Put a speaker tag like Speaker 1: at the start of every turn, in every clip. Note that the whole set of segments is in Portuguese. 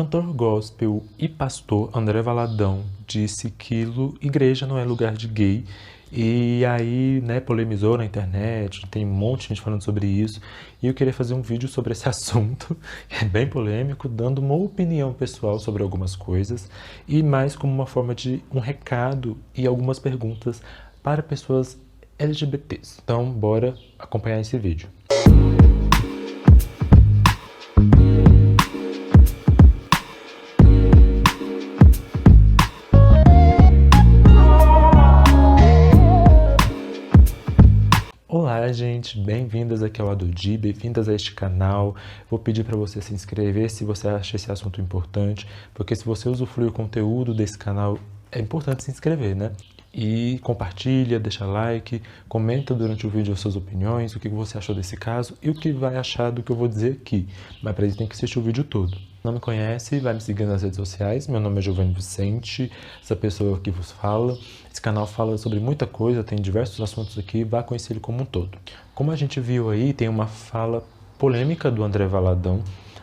Speaker 1: cantor gospel e pastor André Valadão disse que igreja não é lugar de gay. E aí, polemizou na internet, tem um monte de gente falando sobre isso. E eu queria fazer um vídeo sobre esse assunto, que é bem polêmico, dando uma opinião pessoal sobre algumas coisas. E mais como uma forma de um recado e algumas perguntas para pessoas LGBTs. Então, bora acompanhar esse vídeo. Olá, gente, bem-vindas aqui ao Adodi, bem-vindas a este canal. Vou pedir para você se inscrever se você acha esse assunto importante, porque se você usufrui o conteúdo desse canal, é importante se inscrever, né? E compartilha, deixa like, comenta durante o vídeo as suas opiniões, o que você achou desse caso e o que vai achar do que eu vou dizer aqui. Mas para isso tem que assistir o vídeo todo. Não me conhece, vai me seguir nas redes sociais. Meu nome é Giovanni Vicente, essa pessoa que vos fala. Esse canal fala sobre muita coisa, tem diversos assuntos aqui, vá conhecer ele como um todo. Como a gente viu aí, tem uma fala polêmica do André Valadão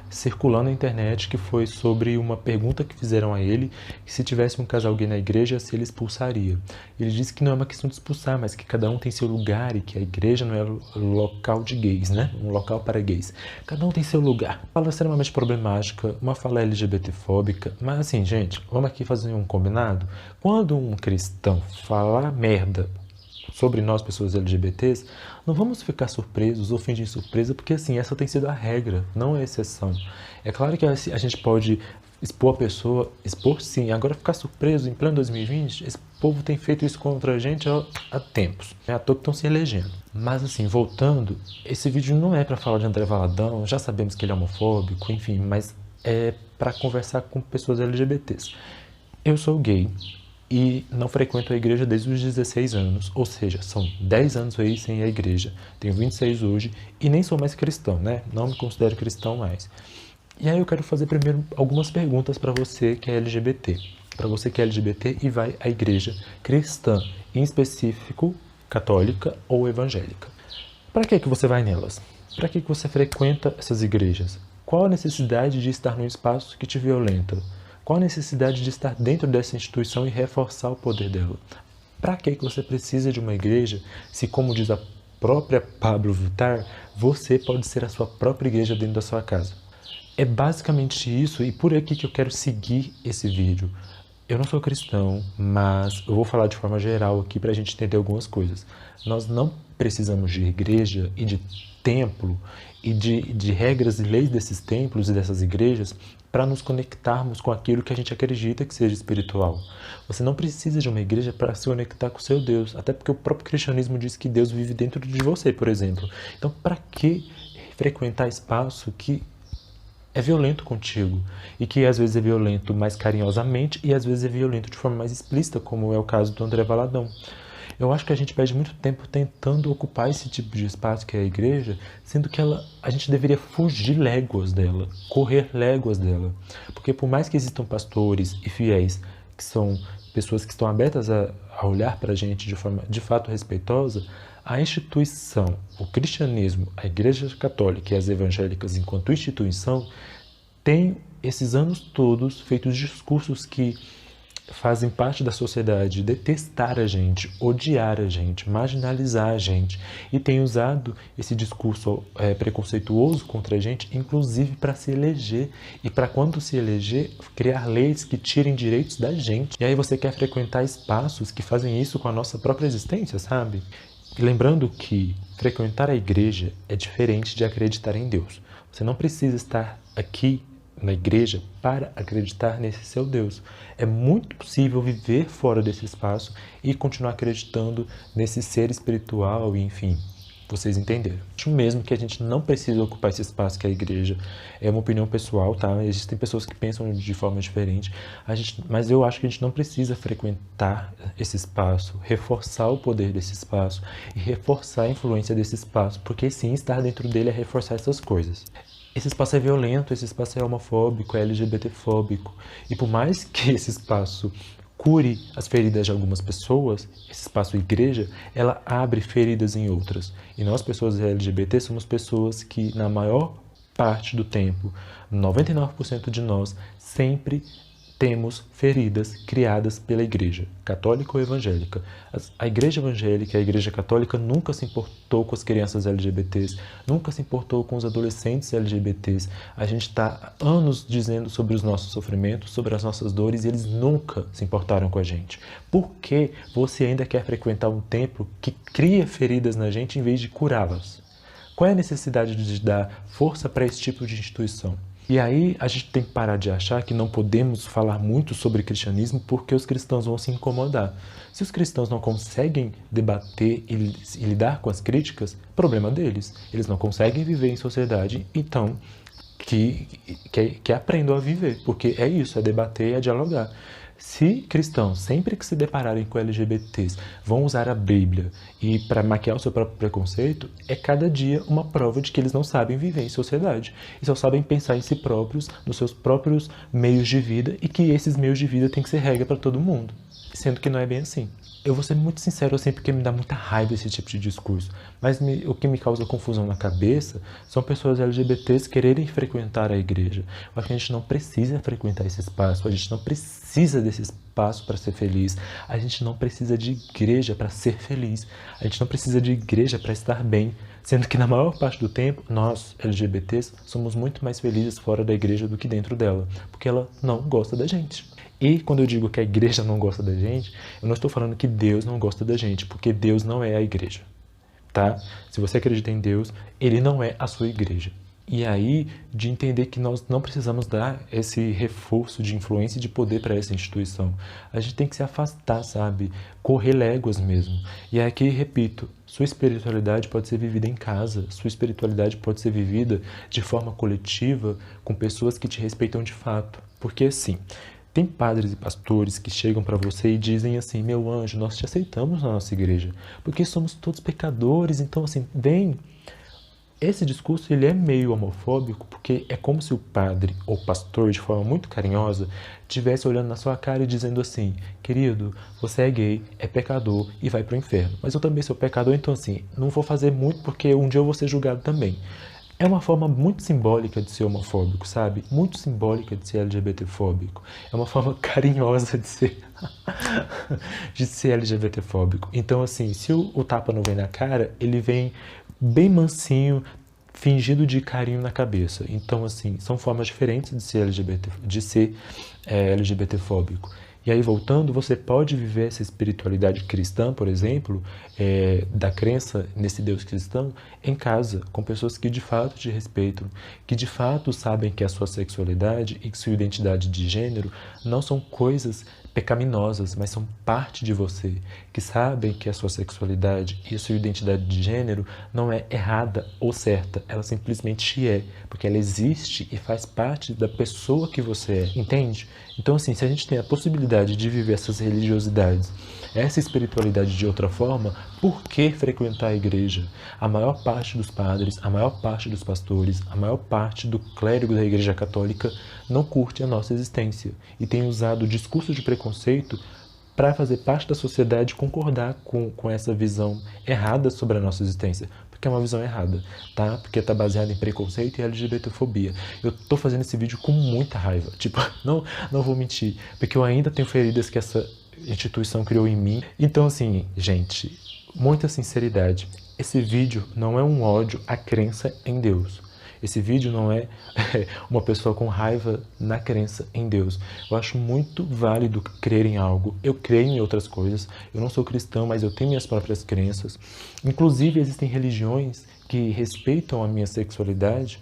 Speaker 1: circulando na internet, que foi sobre uma pergunta que fizeram a ele, que se tivesse um casal gay na igreja, se ele expulsaria. Ele disse que não é uma questão de expulsar, mas que cada um tem seu lugar e que a igreja não é local de gays, né? Um local para gays. Cada um tem seu lugar. Fala extremamente problemática, uma fala LGBT-fóbica, mas assim, gente, vamos aqui fazer um combinado? Quando um cristão falar merda sobre nós, pessoas LGBTs, não vamos ficar surpresos ou fingir surpresa, porque assim, essa tem sido a regra, não a exceção. É claro que a gente pode expor a pessoa, expor sim, agora ficar surpreso em pleno 2020, esse povo tem feito isso contra a gente há tempos, é à toa que estão se elegendo. Mas assim, voltando, esse vídeo não é para falar de André Valadão, já sabemos que ele é homofóbico, enfim, mas é para conversar com pessoas LGBTs. Eu sou gay e não frequento a igreja desde os 16 anos, ou seja, são 10 anos aí sem a igreja, tenho 26 hoje e nem sou mais cristão, né? Não me considero cristão mais. E aí eu quero fazer primeiro algumas perguntas para você que é LGBT. Para você que é LGBT e vai à igreja cristã, em específico católica ou evangélica. Para que você vai nelas? Para que você frequenta essas igrejas? Qual a necessidade de estar num espaço que te violenta? Qual a necessidade de estar dentro dessa instituição e reforçar o poder dela? Para que você precisa de uma igreja se, como diz a própria Pablo Vittar, você pode ser a sua própria igreja dentro da sua casa? É basicamente isso e por aqui que eu quero seguir esse vídeo. Eu não sou cristão, mas eu vou falar de forma geral aqui para a gente entender algumas coisas. Nós não precisamos de igreja e de templo e de regras e leis desses templos e dessas igrejas para nos conectarmos com aquilo que a gente acredita que seja espiritual. Você não precisa de uma igreja para se conectar com o seu Deus, até porque o próprio cristianismo diz que Deus vive dentro de você, por exemplo. Então, para que frequentar espaço que é violento contigo e que às vezes é violento mais carinhosamente e às vezes é violento de forma mais explícita, como é o caso do André Valadão? Eu acho que a gente perde muito tempo tentando ocupar esse tipo de espaço que é a igreja, sendo que a gente deveria fugir léguas dela, correr léguas dela. Porque por mais que existam pastores e fiéis, que são pessoas que estão abertas a olhar para a gente de forma de fato respeitosa, a instituição, o cristianismo, a igreja católica e as evangélicas enquanto instituição, tem esses anos todos feito discursos que fazem parte da sociedade detestar a gente, odiar a gente, marginalizar a gente e tem usado esse discurso preconceituoso contra a gente, inclusive para se eleger e para quando se eleger, criar leis que tirem direitos da gente. E aí você quer frequentar espaços que fazem isso com a nossa própria existência, sabe? E lembrando que frequentar a igreja é diferente de acreditar em Deus. Você não precisa estar aqui na igreja para acreditar nesse seu Deus. É muito possível viver fora desse espaço e continuar acreditando nesse ser espiritual e enfim, vocês entenderam. Acho mesmo que a gente não precisa ocupar esse espaço que é a igreja. É uma opinião pessoal, tá? Existem pessoas que pensam de forma diferente, mas eu acho que a gente não precisa frequentar esse espaço, reforçar o poder desse espaço e reforçar a influência desse espaço, porque sim, estar dentro dele é reforçar essas coisas. Esse espaço é violento, esse espaço é homofóbico, é LGBT-fóbico. E por mais que esse espaço cure as feridas de algumas pessoas, esse espaço igreja, ela abre feridas em outras. E nós, pessoas LGBT, somos pessoas que, na maior parte do tempo, 99% de nós sempre temos feridas criadas pela igreja, católica ou evangélica. A igreja evangélica e a igreja católica nunca se importou com as crianças LGBTs, nunca se importou com os adolescentes LGBTs. A gente está há anos dizendo sobre os nossos sofrimentos, sobre as nossas dores, e eles nunca se importaram com a gente. Por que você ainda quer frequentar um templo que cria feridas na gente em vez de curá-las? Qual é a necessidade de dar força para esse tipo de instituição? E aí a gente tem que parar de achar que não podemos falar muito sobre cristianismo porque os cristãos vão se incomodar. Se os cristãos não conseguem debater e lidar com as críticas, problema deles. Eles não conseguem viver em sociedade, então que aprendam a viver, porque é isso, é debater e é dialogar. Se cristãos, sempre que se depararem com LGBTs, vão usar a Bíblia e para maquiar o seu próprio preconceito, é cada dia uma prova de que eles não sabem viver em sociedade e só sabem pensar em si próprios, nos seus próprios meios de vida, e que esses meios de vida têm que ser regra para todo mundo, sendo que não é bem assim. Eu vou ser muito sincero assim, porque me dá muita raiva esse tipo de discurso, mas o que me causa confusão na cabeça são pessoas LGBTs quererem frequentar a igreja. Eu acho que a gente não precisa frequentar esse espaço, a gente não precisa desse espaço para ser feliz, a gente não precisa de igreja para ser feliz, a gente não precisa de igreja para estar bem, sendo que na maior parte do tempo, nós, LGBTs, somos muito mais felizes fora da igreja do que dentro dela, porque ela não gosta da gente. E quando eu digo que a igreja não gosta da gente, eu não estou falando que Deus não gosta da gente, porque Deus não é a igreja, tá? Se você acredita em Deus, Ele não é a sua igreja. E aí, de entender que nós não precisamos dar esse reforço de influência e de poder para essa instituição. A gente tem que se afastar, sabe? Correr léguas mesmo. E aqui, repito, sua espiritualidade pode ser vivida em casa, sua espiritualidade pode ser vivida de forma coletiva, com pessoas que te respeitam de fato. Porque assim, tem padres e pastores que chegam para você e dizem assim: meu anjo, nós te aceitamos na nossa igreja, porque somos todos pecadores, então assim, vem. Esse discurso ele é meio homofóbico, porque é como se o padre ou pastor, de forma muito carinhosa, estivesse olhando na sua cara e dizendo assim: querido, você é gay, é pecador e vai para o inferno. Mas eu também sou pecador, então assim, não vou fazer muito porque um dia eu vou ser julgado também. É uma forma muito simbólica de ser homofóbico, sabe? Muito simbólica de ser LGBTfóbico. É uma forma carinhosa de ser, de ser LGBTfóbico. Então, assim, se o tapa não vem na cara, ele vem bem mansinho, fingido de carinho na cabeça. Então, assim, são formas diferentes de ser LGBTfóbico. E aí, voltando, você pode viver essa espiritualidade cristã, por exemplo, da crença nesse Deus cristão, em casa, com pessoas que de fato te respeitam, que de fato sabem que a sua sexualidade e que sua identidade de gênero não são coisas pecaminosas, mas são parte de você, que sabem que a sua sexualidade e a sua identidade de gênero não é errada ou certa, ela simplesmente é, porque ela existe e faz parte da pessoa que você é, entende? Então assim, se a gente tem a possibilidade de viver essas religiosidades, essa espiritualidade de outra forma, por que frequentar a igreja? A maior parte dos padres, a maior parte dos pastores, a maior parte do clérigo da igreja católica não curte a nossa existência e tem usado o discurso de preconceito para fazer parte da sociedade concordar com essa visão errada sobre a nossa existência. Porque é uma visão errada, tá? Porque tá baseada em preconceito e LGBTfobia. Eu tô fazendo esse vídeo com muita raiva. Tipo, não vou mentir, porque eu ainda tenho feridas que essa instituição criou em mim. Então, assim, gente, muita sinceridade. Esse vídeo não é um ódio à crença em Deus. Esse vídeo não é uma pessoa com raiva na crença em Deus. Eu acho muito válido crer em algo. Eu creio em outras coisas. Eu não sou cristão, mas eu tenho minhas próprias crenças. Inclusive, existem religiões que respeitam a minha sexualidade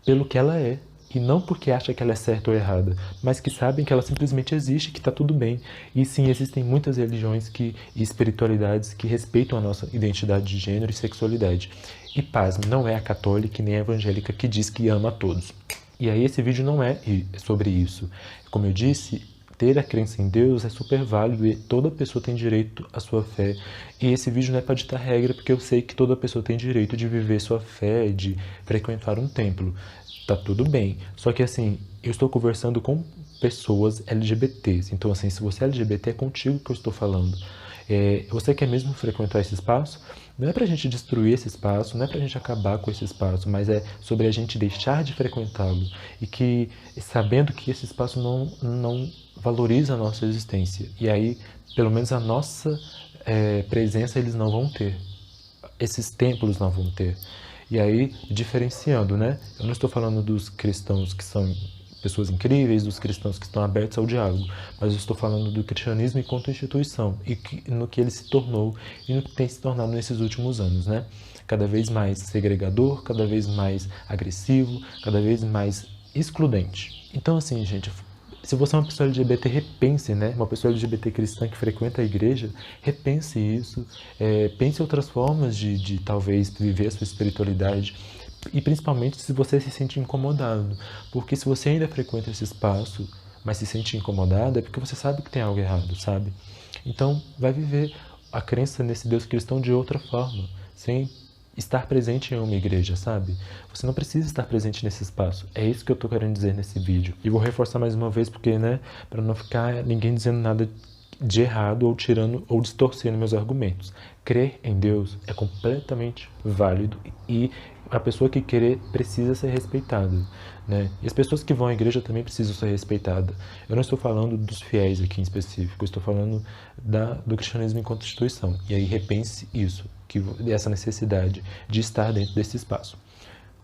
Speaker 1: pelo que ela é. E não porque acha que ela é certa ou errada, mas que sabem que ela simplesmente existe, que está tudo bem. E sim, existem muitas religiões e espiritualidades que respeitam a nossa identidade de gênero e sexualidade. E pasme, não é a católica nem a evangélica que diz que ama a todos. E aí esse vídeo não é sobre isso. Como eu disse, ter a crença em Deus é super válido e toda pessoa tem direito à sua fé. E esse vídeo não é para ditar regra, porque eu sei que toda pessoa tem direito de viver sua fé, de frequentar um templo. Tá tudo bem. Só que assim, eu estou conversando com pessoas LGBTs. Então assim, se você é LGBT, é contigo que eu estou falando. Você quer mesmo frequentar esse espaço? Não é para a gente destruir esse espaço, não é para a gente acabar com esse espaço, mas é sobre a gente deixar de frequentá-lo e que, sabendo que esse espaço não valoriza a nossa existência. E aí, pelo menos a nossa presença eles não vão ter. Esses templos não vão ter. E aí, diferenciando, né? Eu não estou falando dos cristãos que são pessoas incríveis, dos cristãos que estão abertos ao diálogo, mas eu estou falando do cristianismo enquanto instituição e no que ele se tornou e no que tem se tornado nesses últimos anos, né? Cada vez mais segregador, cada vez mais agressivo, cada vez mais excludente. Então, assim, gente, se você é uma pessoa LGBT, repense, né? Uma pessoa LGBT cristã que frequenta a igreja, repense isso, pense em outras formas de talvez viver a sua espiritualidade. E principalmente se você se sente incomodado, porque se você ainda frequenta esse espaço, mas se sente incomodado, é porque você sabe que tem algo errado, sabe? Então, vai viver a crença nesse Deus cristão de outra forma, sem estar presente em uma igreja, sabe? Você não precisa estar presente nesse espaço. É isso que eu tô querendo dizer nesse vídeo. E vou reforçar mais uma vez, porque, né, para não ficar ninguém dizendo nada de errado ou tirando ou distorcendo meus argumentos. Crer em Deus é completamente válido e a pessoa que querer precisa ser respeitada, né? E as pessoas que vão à igreja também precisam ser respeitadas. Eu não estou falando dos fiéis aqui em específico, eu estou falando do cristianismo enquanto instituição. E aí repense isso, essa necessidade de estar dentro desse espaço.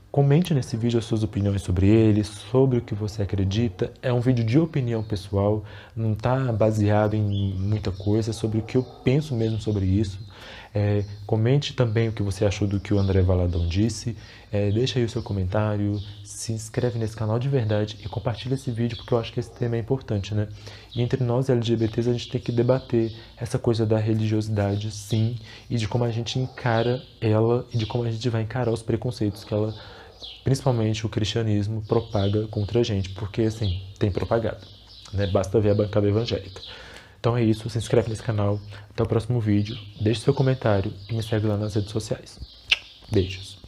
Speaker 1: Comente nesse vídeo as suas opiniões sobre ele, sobre o que você acredita. É um vídeo de opinião pessoal, não está baseado em muita coisa, sobre o que eu penso mesmo sobre isso. Comente também o que você achou do que o André Valadão disse. Deixa aí o seu comentário, se inscreve nesse canal de verdade e compartilha esse vídeo, porque eu acho que esse tema é importante, né? E entre nós LGBTs a gente tem que debater essa coisa da religiosidade, sim, e de como a gente encara ela e de como a gente vai encarar os preconceitos que ela, principalmente o cristianismo, propaga contra a gente, porque assim, tem propagado, né? Basta ver a bancada evangélica. Então é isso, se inscreve nesse canal, até o próximo vídeo, deixe seu comentário e me segue lá nas redes sociais. Beijos!